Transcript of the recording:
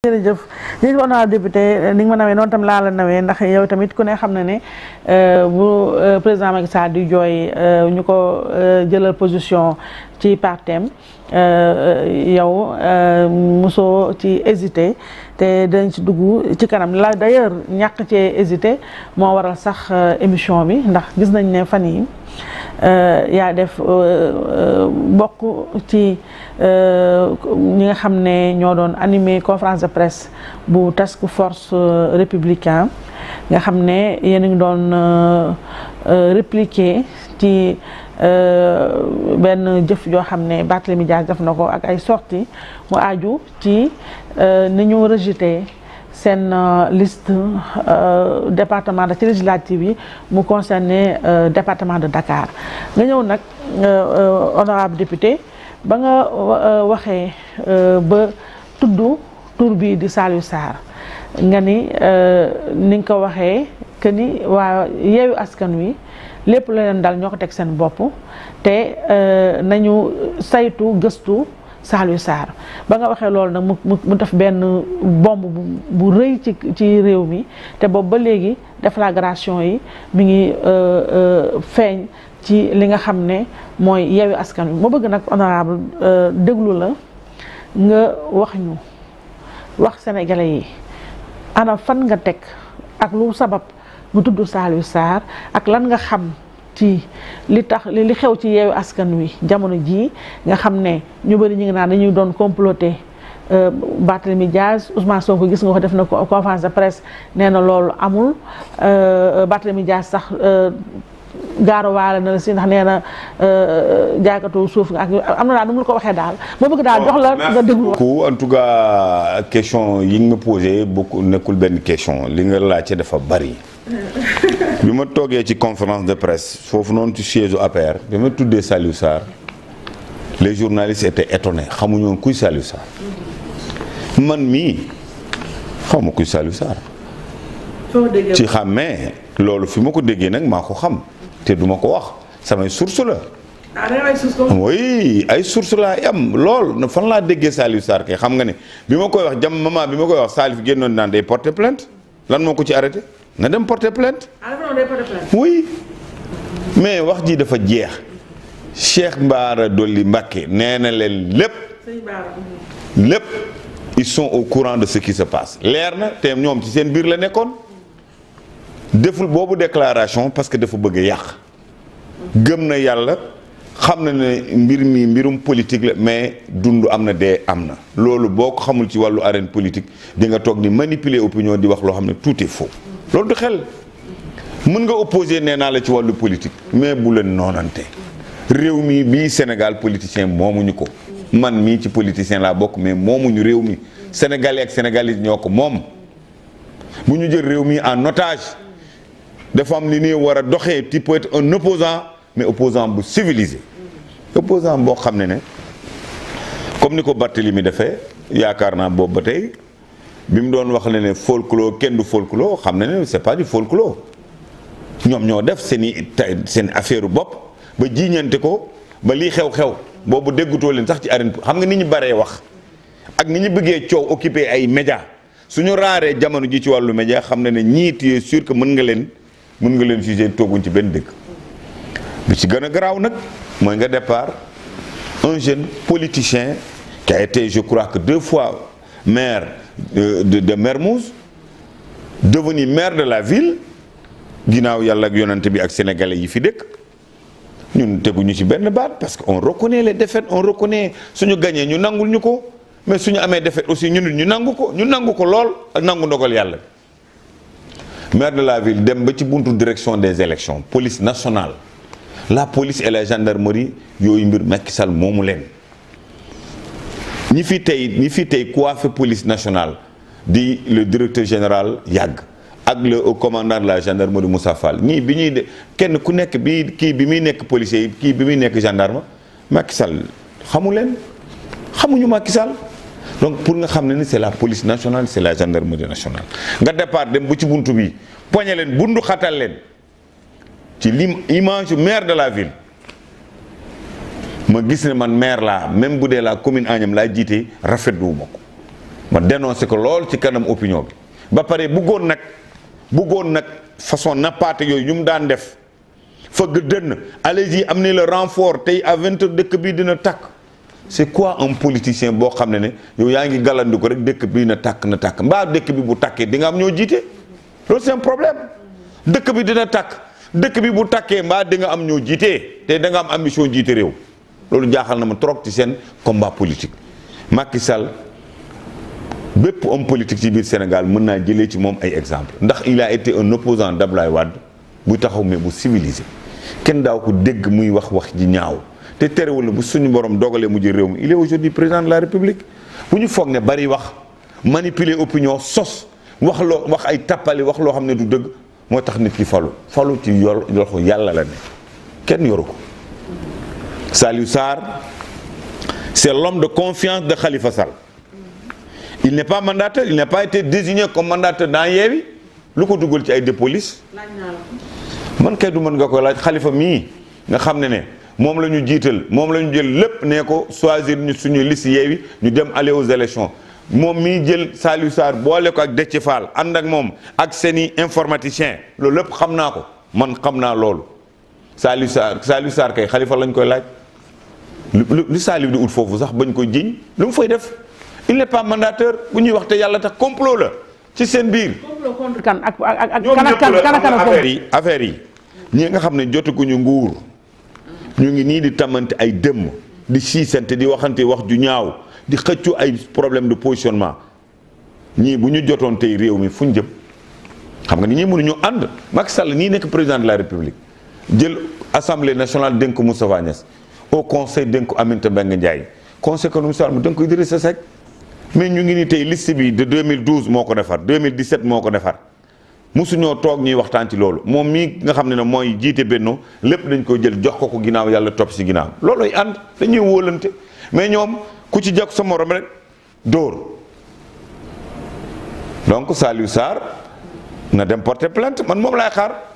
jërëjëf jërëjëf honorable député ni nga ma nawee noonu tam laa la nawee ndax yow tamit ku ne xam na ne bu président Macky Sall di jooy ñu ko jëlal position ci partem yow mosoo ci hésité te dañ ci dugg ci kanam la d'ailleurs ñàkk cee hésité moo waral sax émission bi ndax gis nañ ne fan yi yaa def bokk ci ñi nga xam ne ñoo doon animé conférence de presse bu task force républicain nga xam ne yéen a ngi doon répliquer ci benn jëf joo xam ne Barthélémy Dias def na ko ak ay sorties mu aju ci ni ñu rejeté seen liste département ci législative yi mu concerné département de Dakar nga ñëw nag honorable député ba nga waxee ba tudd tur bi di Saliou Sarr nga ni nga ko waxee que ni waa Yewwi Askan Wi lépp la leen dal ñoo ko teg seen bopp te nañu saytu gëstu Saliou Sarr ba nga waxee loolu nag mu def benn bombe bu rëy ci réew mi te boobu ba léegi déflagration yi mi ngi feeñ ci li nga xam ne mooy Yewwi Askan Wi moo bëgg nag honorable déglu la nga wax sénégalais yi ana fan nga teg ak lu sabab mu tudd Saliou Sarr ak lan nga xam ci li tax li xew ci Yewwi Askan Wi jamono jii nga xam ne ñu bëri ñu ngi naan dañuy doon comploter Barthélémy Dias Ousmane Sonko gis nga ko def na conférence de presse nee na loolu amul Barthélémy Dias sax gaaruwaale na la si ndax nee na jaaykatu suuf nga ak am na daal nu mu la ko waxee daal moo bëgg daal jox la nga déglu. en tout cas question yi nga ma posé beaucoup nekkul benn question li nga laajte dafa bari. bi ma toogee ci conférence de presse foofu noonu ci siège u APR bi ma tuddee Saliou Sarr les journalistes étaient étonnés xamuñu woon kuy Saliou Sarr man mii xaw ma kuy Saliou Sarr. ci xàmmee loolu fi ma ko déggee nag maa ko xam te duma ko wax samay source la. oui ay source laa am lool fan laa déggee Saliou Sarr kay xam nga ne bi ma koy wax moment bi ma koy wax Salif génnoon naan day porter plainte lan moo ko ci arrêté na dem porter plainte. oui mais wax ji dafa jeex Cheikh Bara Dolly Mbacké nee na leen lépp ils sont au courant de ce qui se passe leer na te ñoom ci seen biir la nekkoon deful boobu déclaration parce que dafa bëgg a yàq gëm na yàlla xam na ne mbir mi mbirum politique la mais dund am na dee am na loolu boo ko xamul ci wàllu arène politique di nga toog ni manipuler opinion di wax loo xam ne tout est faux loolu du xel mën nga opposer nee naa la ci wàllu politique mais bu leen noonante réew mi bii Sénégal politicien moomuñu ko man mii ci politicien laa bokk mais moomuñu réew mi sénégalais ak sénégalais ñoo ko moom bu ñu jël réew mi en otage dafa am li ñuy war a doxee tu peux être un opposant mais opposant bu civilisé opposant boo xam ne comme ni ko Barthélémy defee yaakaar naa boobu ba tey bi mu doon wax ne folklore kenn du folklore xam ne c'est pas du folklore ñoom ñoo def seen affaire bopp ba jiiñante ko ba lii xew-xew boobu déggutoo leen sax ci arène xam nga ni ñu baree wax ak ni ñu bëggee coow occupé ay média suñu raaree jamono ji ci wàllu média xam ne ñii tu es sûr que mën nga leen juger tooguñ ci benn dëkk bi ci gën a garaaw nag mooy nga départ un jeune politicien qui a été je crois que 2 fois maire de Mermoz devenu maire de la ville ginnaaw yàlla ak yonante bi ak sénégalais yi fi dëkk ñun teguñu ci benn baat parce que on reconnaît les défaites on reconnaît suñu gagné ñu nangul ñu ko mais suñu amee défaite aussi ñu nangu ko lool ak nangu ndogal yàlla maire de la ville dem ba ci buntu direction des élections police nationale la police et la gendarmerie yooyu mbir Macky Sall moomu leen ñi fi tey coiffé police nationale di le directeur général Yàgg ak le commandant de la gendarmerie Moussa Fall ñii bi ñuy de kenn ku nekk bi kii bi muy nekk policier yi kii bi muy nekk gendarme Macky Sall xamuñu Macky Sall donc pour nga xam ne ni c'est la police nationale c'est la gendarmerie nationale nga départ dem bu ci buntu bi poñe leen bundu xatal leen ci image maire de la ville ma gis ne man maire laa même bu dee la commune Agnam laa jiite rafetluwuma ko ma dénoncé ko lool ci kanam opinion bi ba pare bëggoon nag façon nappaate yooyu ñu mu daan def fëgg dënn allez-y amenez le renfort tey à 20h dëkk bii dina tàkk. c'est quoi un politicien boo xam ne yow yaa ngi galandu ko rek dëkk bii na tàkk mbaa dëkk bi bu tàkkee di nga am ñoo jiite loolu c'est un problème dëkk bi dina tàkk dëkk bi bu tàkkee mbaa di nga am ñoo jiite te da nga am ambition jiite réew loolu jaaxal na ma trop ci seen combat politique. Macky Sall bépp homme politique ci biir Sénégal mën naa jëlee ci moom ay exemple ndax il a été un opposant d'Abdoulaye Wade bu taxaw mais bu civilisé kenn daaw ko dégg muy wax ji ñaaw te terewul na bu suñu borom dogalee mu jël réew mi il est aujourd'hui président de la République bu ñu foog ne bari wax manipuler opinion sos wax ay tappali wax loo xam ne du dëgg moo tax nit ki falu ci loxo yàlla la ne kenn yoru ko. Saliou Sarr c'est l'homme de confiance de Khalifa Sall. Il n'est pas mandataire, il n'a pas été désigné comme mandataire dans Yewwi lu ko dugal ci ay dépolice man kay du mën nga ko laaj Khalifa mii nga xam ne moom la ñu jiital moom la ñu jël lépp ne ko choisir ñu suñu liste Yewwi ñu dem aller aux élections moom mii jël Saliou Sarr boole ko ak Déthié Fall ànd ak moom ak seeni informaticien loolu lépp xam naa ko man xam naa loolu Saliou Sarr kay Khalifa lañ koy laaj lu Saliou di ut foofu sax bañ koy jiñ lu mu fay def il n'est pas mandataire bu ñuy wax te yàlla tax complot la ci seen biir. complot contre kan ak affaire yi ñi nga xam ne jotaguñu nguur ñu ngi nii di tamante ay dëmm di siisante di waxante wax ju ñaaw di xëccu ay problème de positionnement ñii bu ñu jotoon tey réew mi fu ñu jëm xam nga ni ñii mënuñu ànd. Macky Sall nii nekk président de la République jël assemblée nationale dénk ko Moustapha Niasse au conseil dénk ko Aminata Mbengue Ndiaye conseil économique social mu dénk ko Idrissa Seck mais ñu ngi ni tey liste bi de 2012 moo ko defar 2017 moo ko defar mosuñoo toog ñuy waxtaan ci loolu moom mii nga xam ne mooy jiite Benno lépp dañ ko jël jox ko ginnaaw yàlla topp si ginnaaw loolooy ànd dañuy wóolante mais ñoom ku ci jàpp sa morom rek dóor donc Saliou Sarr na dem porter plainte man moom laay xaar.